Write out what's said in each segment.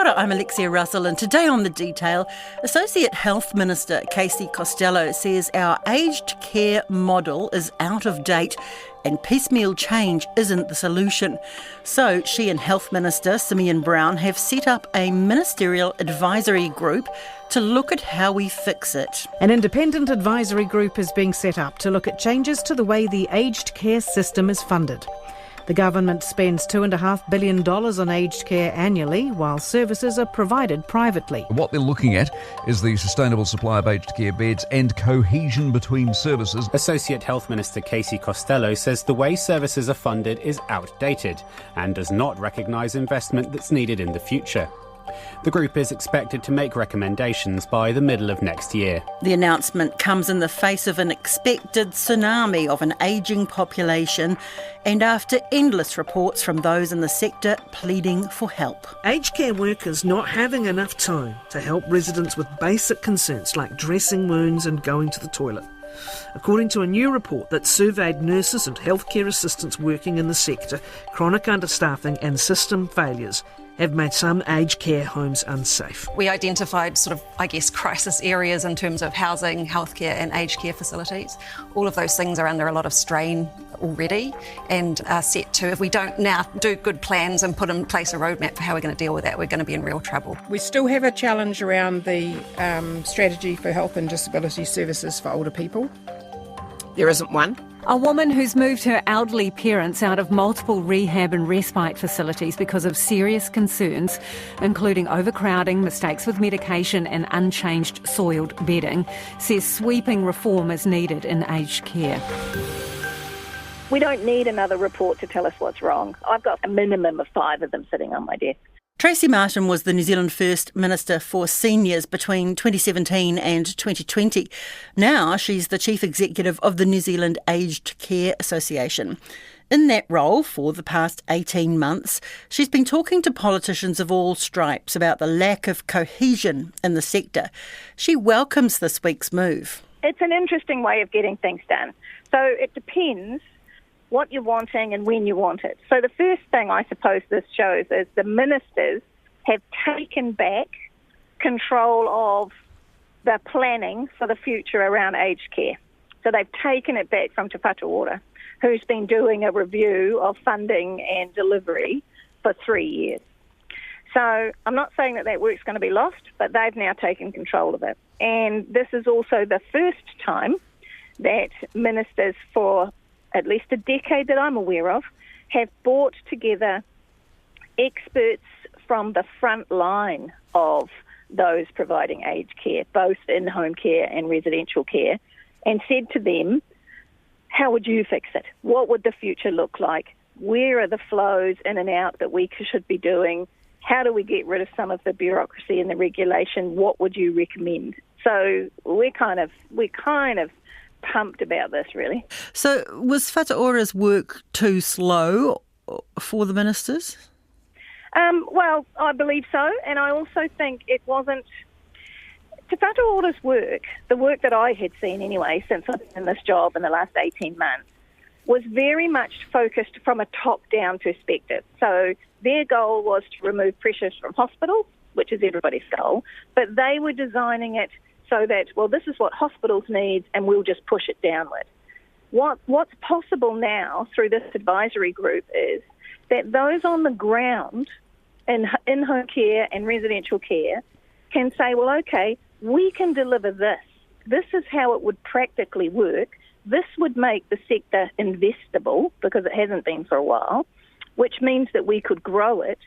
Kia ora, I'm Alexia Russell, and today on The Detail, Associate Health Minister Casey Costello says our aged care model is out of date and piecemeal change isn't the solution. So she and Health Minister Simeon Brown have set up a Ministerial Advisory Group to look at how we fix it. An independent advisory group is being set up to look at changes to the way the aged care system is funded. The government spends $2.5 billion on aged care annually, while services are provided privately. What they're looking at is the sustainable supply of aged care beds and cohesion between services. Associate Health Minister Casey Costello says the way services are funded is outdated and does not recognise investment that's needed in the future. The group is expected to make recommendations by the middle of next year. The announcement comes in the face of an expected tsunami of an ageing population and after endless reports from those in the sector pleading for help. Aged care workers not having enough time to help residents with basic concerns like dressing wounds and going to the toilet. According to a new report that surveyed nurses and healthcare assistants working in the sector, chronic understaffing and system failures have made some aged care homes unsafe. We identified crisis areas in terms of housing, healthcare and aged care facilities. All of those things are under a lot of strain already and are set to, if we don't now do good plans and put in place a roadmap for how we're going to deal with that, we're going to be in real trouble. We still have a challenge around the strategy for health and disability services for older people. There isn't one. A woman who's moved her elderly parents out of multiple rehab and respite facilities because of serious concerns, including overcrowding, mistakes with medication and unchanged soiled bedding, says sweeping reform is needed in aged care. We don't need another report to tell us what's wrong. I've got a minimum of 5 of them sitting on my desk. Tracy Martin was the New Zealand First Minister for Seniors between 2017 and 2020. Now she's the Chief Executive of the New Zealand Aged Care Association. In that role for the past 18 months, she's been talking to politicians of all stripes about the lack of cohesion in the sector. She welcomes this week's move. It's an interesting way of getting things done. So it depends what you're wanting and when you want it. So the first thing I suppose this shows is the ministers have taken back control of the planning for the future around aged care. So they've taken it back from Te Whatu Ora, who's been doing a review of funding and delivery for 3 years. So I'm not saying that work's going to be lost, but they've now taken control of it. And this is also the first time that ministers for at least a decade that I'm aware of, have brought together experts from the front line of those providing aged care, both in-home care and residential care, and said to them, how would you fix it? What would the future look like? Where are the flows in and out that we should be doing? How do we get rid of some of the bureaucracy and the regulation? What would you recommend? So we're kind of pumped about this, really. So was Whatu Ora's work too slow for the ministers? Well, I believe so, and I also think it wasn't. Te Whatu Ora's work, the work that I had seen anyway since I've been in this job in the last 18 months, was very much focused from a top-down perspective. So their goal was to remove pressures from hospitals, which is everybody's goal, but they were designing it so that, well, this is what hospitals need and we'll just push it downward. What's possible now through this advisory group is that those on the ground in home care and residential care can say, well, okay, we can deliver this. This is how it would practically work. This would make the sector investable because it hasn't been for a while, which means that we could grow it,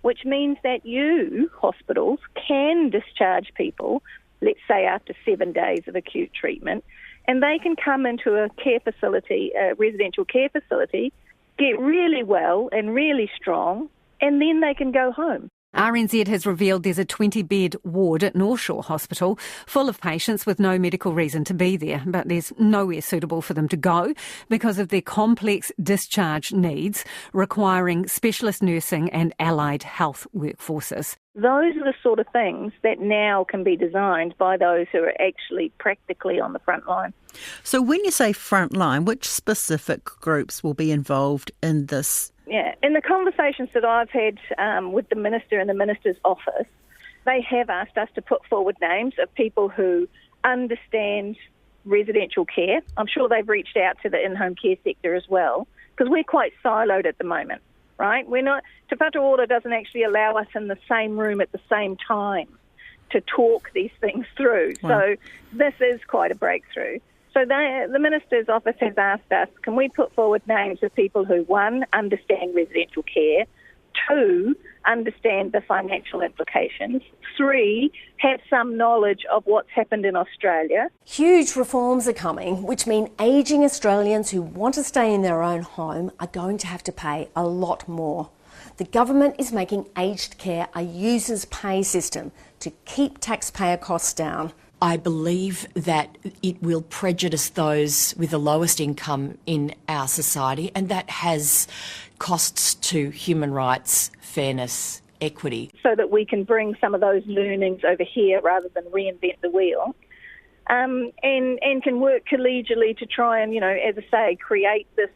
which means that you, hospitals, can discharge people, let's say after 7 days of acute treatment, and they can come into a care facility, a residential care facility, get really well and really strong, and then they can go home. RNZ has revealed there's a 20-bed ward at North Shore Hospital full of patients with no medical reason to be there, but there's nowhere suitable for them to go because of their complex discharge needs requiring specialist nursing and allied health workforces. Those are the sort of things that now can be designed by those who are actually practically on the front line. So when you say front line, which specific groups will be involved in this Yeah, in the conversations that I've had with the Minister and the Minister's office, they have asked us to put forward names of people who understand residential care. I'm sure they've reached out to the in-home care sector as well, because we're quite siloed at the moment, right? Te Whatu Ora doesn't actually allow us in the same room at the same time to talk these things through. Wow. So this is quite a breakthrough. So the Minister's office has asked us, can we put forward names of people who, one, understand residential care, two, understand the financial implications, three, have some knowledge of what's happened in Australia. Huge reforms are coming, which mean ageing Australians who want to stay in their own home are going to have to pay a lot more. The government is making aged care a users' pay system to keep taxpayer costs down. I believe that it will prejudice those with the lowest income in our society, and that has costs to human rights, fairness, equity. So that we can bring some of those learnings over here rather than reinvent the wheel, and can work collegially to try and, as I say, create this,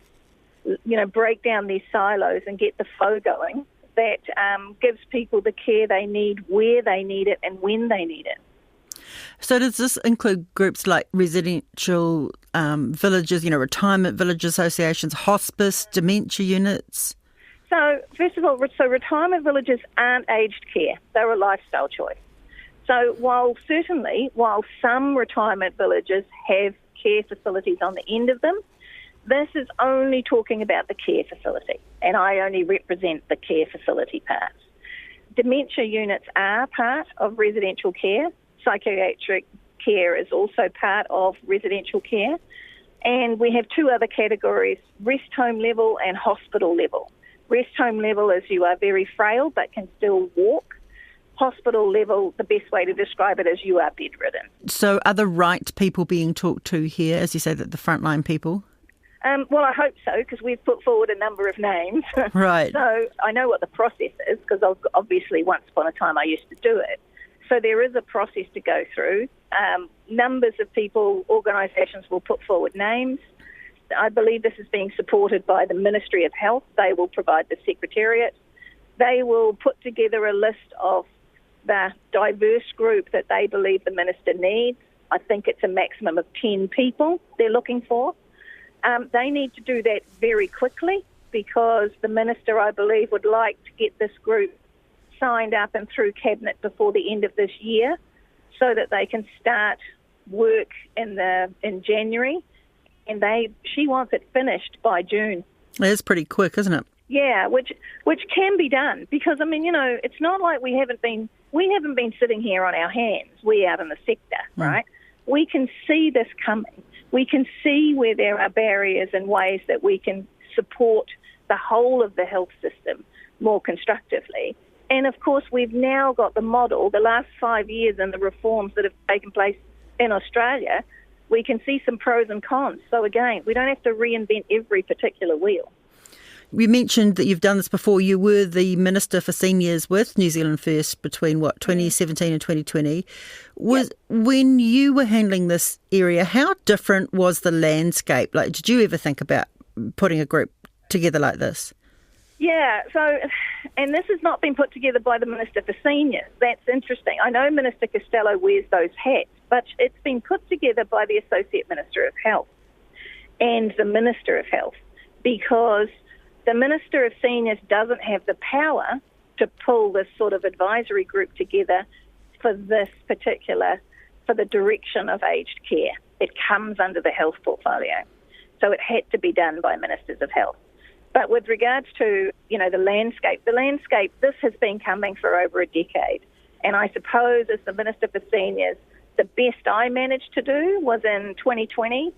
break down these silos and get the flow going that gives people the care they need, where they need it and when they need it. So does this include groups like residential villages, retirement village associations, hospice, dementia units? So, first of all, retirement villages aren't aged care. They're a lifestyle choice. So while some retirement villages have care facilities on the end of them, this is only talking about the care facility, and I only represent the care facility part. Dementia units are part of residential care. Psychiatric care is also part of residential care. And we have two other categories, rest home level and hospital level. Rest home level is you are very frail but can still walk. Hospital level, the best way to describe it is you are bedridden. So are the right people being talked to here, as you say, that the frontline people? Well, I hope so, because we've put forward a number of names. Right. So I know what the process is, because obviously once upon a time I used to do it. So there is a process to go through. Numbers of people, organisations will put forward names. I believe this is being supported by the Ministry of Health. They will provide the Secretariat. They will put together a list of the diverse group that they believe the Minister needs. I think it's a maximum of 10 people they're looking for. They need to do that very quickly because the Minister, I believe, would like to get this group signed up and through Cabinet before the end of this year so that they can start work in January. And she wants it finished by June. It's pretty quick, isn't it? Yeah, which can be done because, it's not like we haven't been sitting here on our hands, we out in the sector, right? We can see this coming. We can see where there are barriers and ways that we can support the whole of the health system more constructively. And, of course, we've now got the model, the last 5 years and the reforms that have taken place in Australia, we can see some pros and cons. So, again, we don't have to reinvent every particular wheel. You mentioned that you've done this before. You were the Minister for Seniors with New Zealand First between, 2017 and 2020. When you were handling this area, how different was the landscape? Like, did you ever think about putting a group together like this? Yeah, and this has not been put together by the Minister for Seniors. That's interesting. I know Minister Costello wears those hats, but it's been put together by the Associate Minister of Health and the Minister of Health because the Minister of Seniors doesn't have the power to pull this sort of advisory group together for the direction of aged care. It comes under the health portfolio. So it had to be done by Ministers of Health. But with regards to, the landscape, this has been coming for over a decade. And I suppose as the Minister for Seniors, the best I managed to do was in 2020,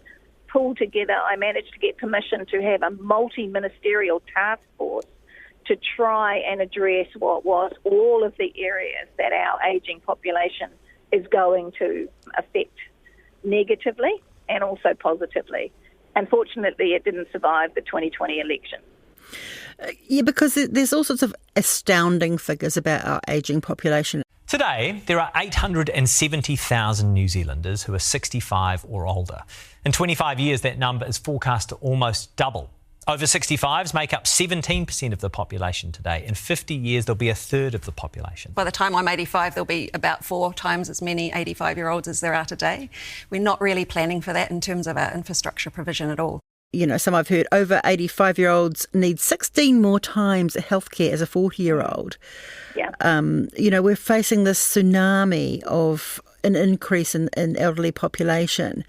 I managed to get permission to have a multi-ministerial task force to try and address what was all of the areas that our ageing population is going to affect negatively and also positively. Unfortunately, it didn't survive the 2020 election. Yeah, because there's all sorts of astounding figures about our ageing population. Today, there are 870,000 New Zealanders who are 65 or older. In 25 years, that number is forecast to almost double. Over 65s make up 17% of the population today. In 50 years, there'll be a third of the population. By the time I'm 85, there'll be about 4 times as many 85-year-olds as there are today. We're not really planning for that in terms of our infrastructure provision at all. You know, some I've heard over 85-year-olds need 16 more times healthcare as a 40-year-old. Yeah. You know, we're facing this tsunami of an increase in elderly population.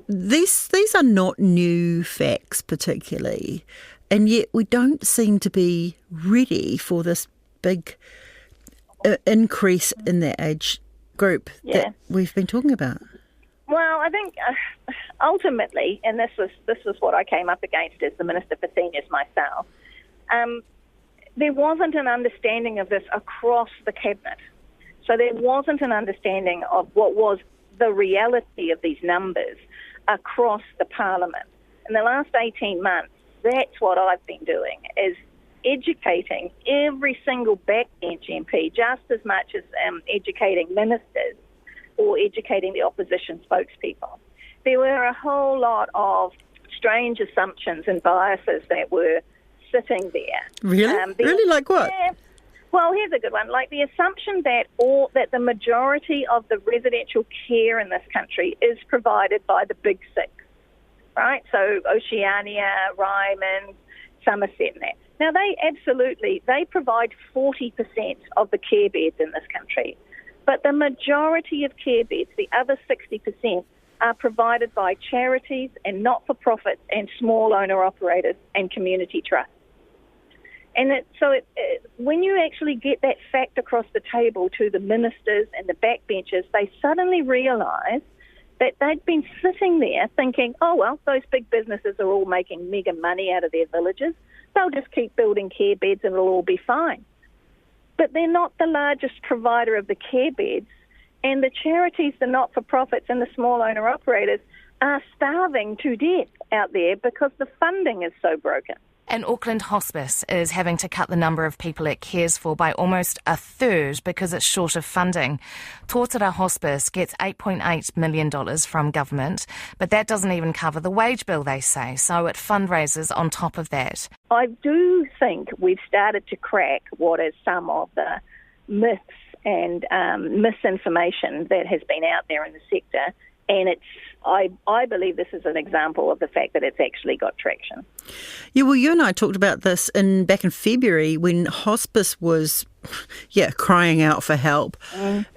These are not new facts particularly, and yet we don't seem to be ready for this big increase in that age group that we've been talking about. Well, I think ultimately, and this was what I came up against as the Minister for Seniors myself, there wasn't an understanding of this across the Cabinet. So there wasn't an understanding of what was the reality of these numbers across the Parliament. In the last 18 months, that's what I've been doing, is educating every single backbench MP just as much as educating ministers or educating the opposition spokespeople. There were a whole lot of strange assumptions and biases that were sitting there. Really? Really? Like what? Yeah. Well, here's a good one. Like the assumption that the majority of the residential care in this country is provided by the big six, right? So Oceania, Ryman, Somerset and that. Now, they provide 40% of the care beds in this country. But the majority of care beds, the other 60%, are provided by charities and not-for-profits and small owner-operators and community trusts. And when you actually get that fact across the table to the ministers and the backbenchers, they suddenly realise that they'd been sitting there thinking, oh, well, those big businesses are all making mega money out of their villages. They'll just keep building care beds and it'll all be fine. But they're not the largest provider of the care beds, and the charities, the not-for-profits and the small owner-operators are starving to death out there because the funding is so broken. And Auckland Hospice is having to cut the number of people it cares for by almost a third because it's short of funding. Tōtara Hospice gets $8.8 million from government, but that doesn't even cover the wage bill, they say, so it fundraises on top of that. I do think we've started to crack what is some of the myths and misinformation that has been out there in the sector, and I believe this is an example of the fact that it's actually got traction. Yeah, well, you and I talked about this back in February when hospice was, crying out for help.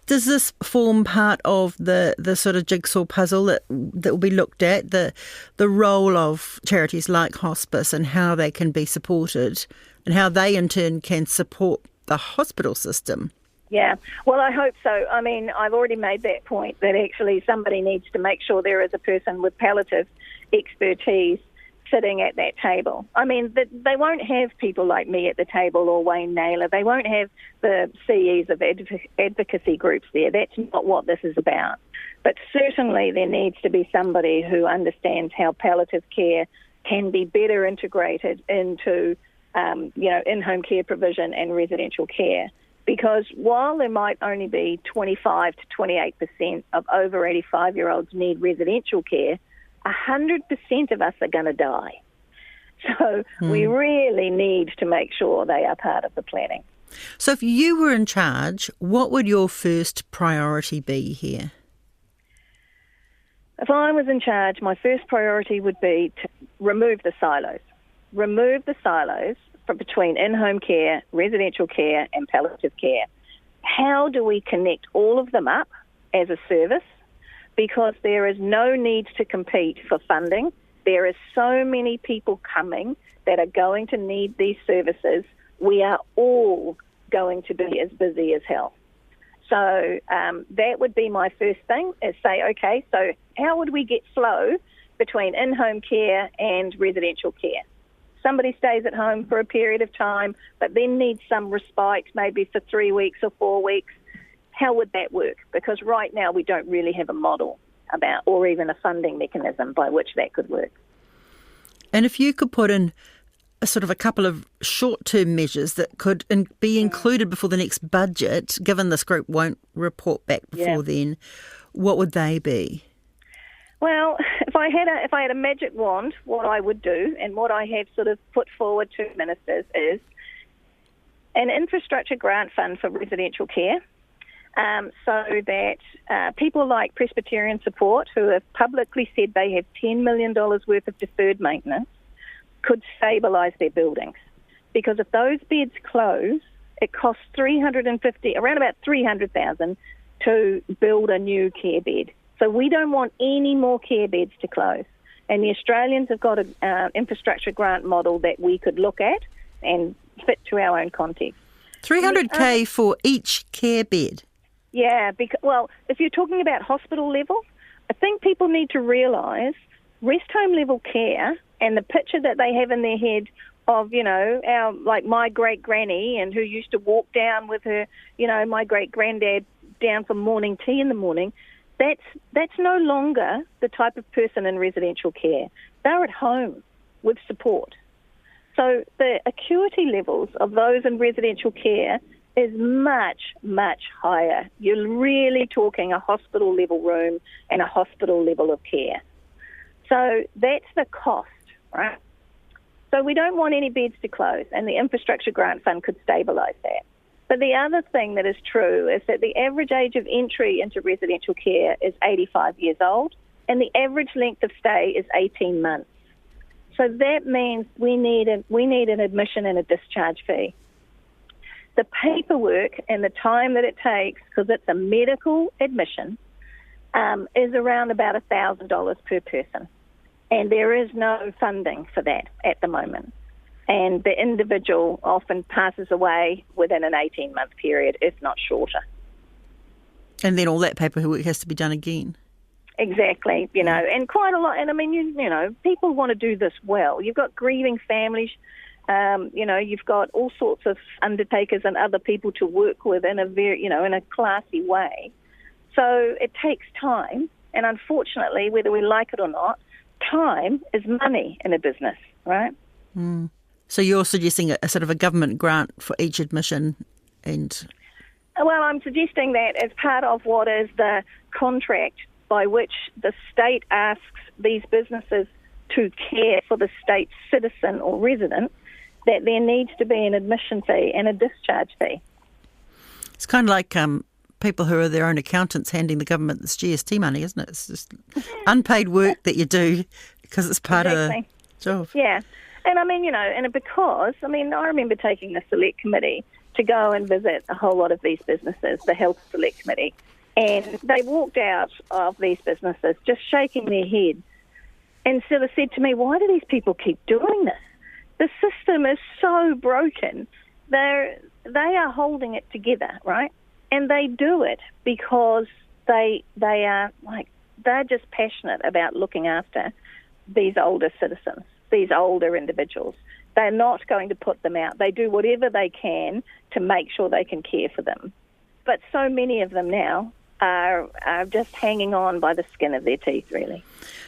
Does this form part of the sort of jigsaw puzzle that will be looked at, the role of charities like hospice and how they can be supported and how they in turn can support the hospital system? Yeah, well, I hope so. I mean, I've already made that point that actually somebody needs to make sure there is a person with palliative expertise sitting at that table. I mean, they won't have people like me at the table or Wayne Naylor. They won't have the CEs of advocacy groups there. That's not what this is about. But certainly there needs to be somebody who understands how palliative care can be better integrated into, in-home care provision and residential care. Because while there might only be 25 to 28% of over 85-year-olds need residential care, 100% of us are going to die. So we really need to make sure they are part of the planning. So if you were in charge, what would your first priority be here? If I was in charge, my first priority would be to remove the silos. Remove the silos between in-home care, residential care and palliative care. How do we connect all of them up as a service? Because there is no need to compete for funding. There are so many people coming that are going to need these services. We are all going to be as busy as hell. So that would be my first thing, is say, okay, so how would we get flow between in-home care and residential care? Somebody stays at home for a period of time, but then needs some respite, maybe for 3 weeks or 4 weeks. How would that work? Because right now we don't really have a model about, or even a funding mechanism by which that could work. And if you could put in a couple of short-term measures that could be included before the next budget, given this group won't report back before then, what would they be? Well, if I had a magic wand, what I would do, and what I have sort of put forward to ministers, is an infrastructure grant fund for residential care, so that people like Presbyterian Support, who have publicly said they have $10 million worth of deferred maintenance, could stabilise their buildings. Because if those beds close, it costs around about $300,000 to build a new care bed. So we don't want any more care beds to close. And the Australians have got an infrastructure grant model that we could look at and fit to our own context. $300K for each care bed? Yeah, well, if you're talking about hospital level, I think people need to realise rest home level care and the picture that they have in their head of, my great granny, and who used to walk down with her, my great granddad down for morning tea in the morning, that's no longer the type of person in residential care. They're at home with support. So the acuity levels of those in residential care is much, much higher. You're really talking a hospital level room and a hospital level of care. So that's the cost, right? So we don't want any beds to close, and the infrastructure grant fund could stabilise that. But the other thing that is true is that the average age of entry into residential care is 85 years old, and the average length of stay is 18 months. So that means we need an admission and a discharge fee. The paperwork and the time that it takes, because it's a medical admission, is around about $1,000 per person. And there is no funding for that at the moment. And the individual often passes away within an 18-month period, if not shorter. And then all that paperwork has to be done again. Exactly, and quite a lot. And I mean, people want to do this well. You've got grieving families, you've got all sorts of undertakers and other people to work with in a very, in a classy way. So it takes time. And unfortunately, whether we like it or not, time is money in a business, right? Mm. So you're suggesting a sort of a government grant for each admission and... Well, I'm suggesting that as part of what is the contract by which the state asks these businesses to care for the state's citizen or resident, that there needs to be an admission fee and a discharge fee. It's kind of like people who are their own accountants handing the government this GST money, isn't it? It's just unpaid work that you do because it's part of the job. Yeah. And I mean, I remember taking the select committee to go and visit a whole lot of these businesses, the health select committee, and they walked out of these businesses just shaking their heads and sort of said to me, why do these people keep doing this? The system is so broken. They are holding it together, right? And they do it because they're just passionate about looking after these older citizens, these older individuals. They're not going to put them out. They do whatever they can to make sure they can care for them. But so many of them now are just hanging on by the skin of their teeth, really.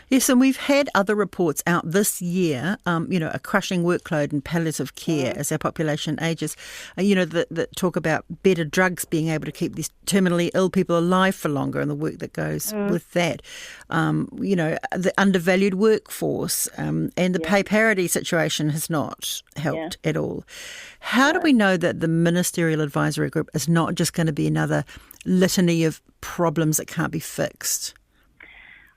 Yes, and we've had other reports out this year, a crushing workload in palliative care as our population ages, that talk about better drugs being able to keep these terminally ill people alive for longer and the work that goes with that. The undervalued workforce and the pay parity situation has not helped at all. How do we know that the Ministerial Advisory Group is not just going to be another litany of problems that can't be fixed?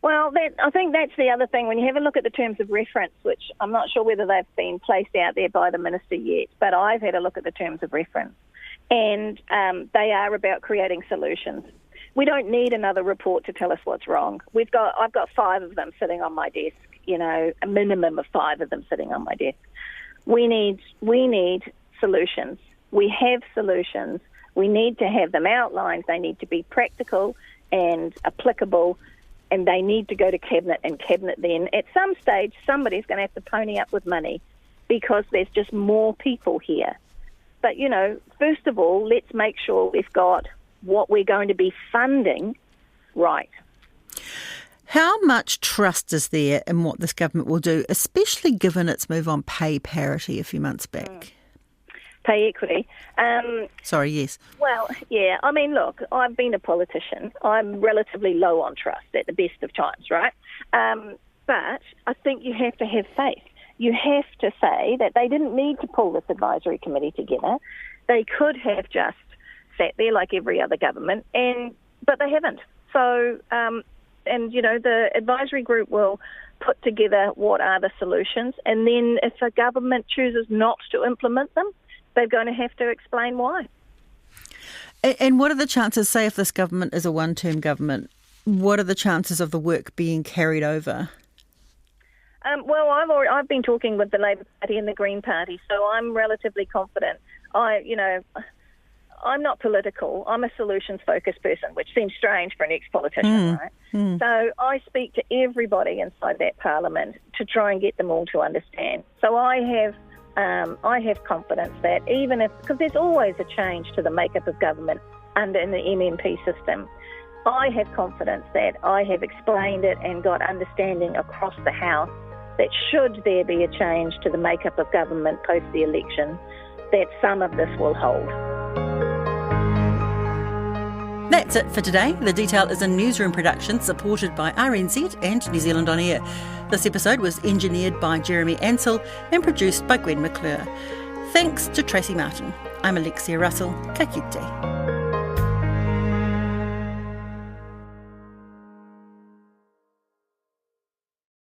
Well, I think that's the other thing. When you have a look at the terms of reference, which I'm not sure whether they've been placed out there by the Minister yet, but I've had a look at the terms of reference, and they are about creating solutions. We don't need another report to tell us what's wrong. I've got 5 of them sitting on my desk, a minimum of 5 of them sitting on my desk. We need solutions. We have solutions. We need to have them outlined. They need to be practical and applicable, and they need to go to Cabinet, and Cabinet then, at some stage, somebody's going to have to pony up with money because there's just more people here. But, first of all, let's make sure we've got what we're going to be funding right. How much trust is there in what this government will do, especially given its move on pay parity a few months back? pay equity. Sorry, yes. Well, yeah, I mean, look, I've been a politician. I'm relatively low on trust at the best of times, right? But I think you have to have faith. You have to say that they didn't need to pull this advisory committee together. They could have just sat there like every other government, but they haven't. So, the advisory group will put together what are the solutions, and then if a government chooses not to implement them, they're going to have to explain why. And what are the chances, say if this government is a one-term government, what are the chances of the work being carried over? Well, I've been talking with the Labor Party and the Green Party, so I'm relatively confident. I'm not political. I'm a solutions-focused person, which seems strange for an ex-politician, right? So I speak to everybody inside that parliament to try and get them all to understand. So I have confidence that even because there's always a change to the makeup of government under in the MMP system, I have confidence that I have explained it and got understanding across the House that should there be a change to the makeup of government post the election, that some of this will hold. That's it for today. The Detail is a newsroom production supported by RNZ and New Zealand On Air. This episode was engineered by Jeremy Ansell and produced by Gwen McClure. Thanks to Tracy Martin. I'm Alexia Russell. Ka kite.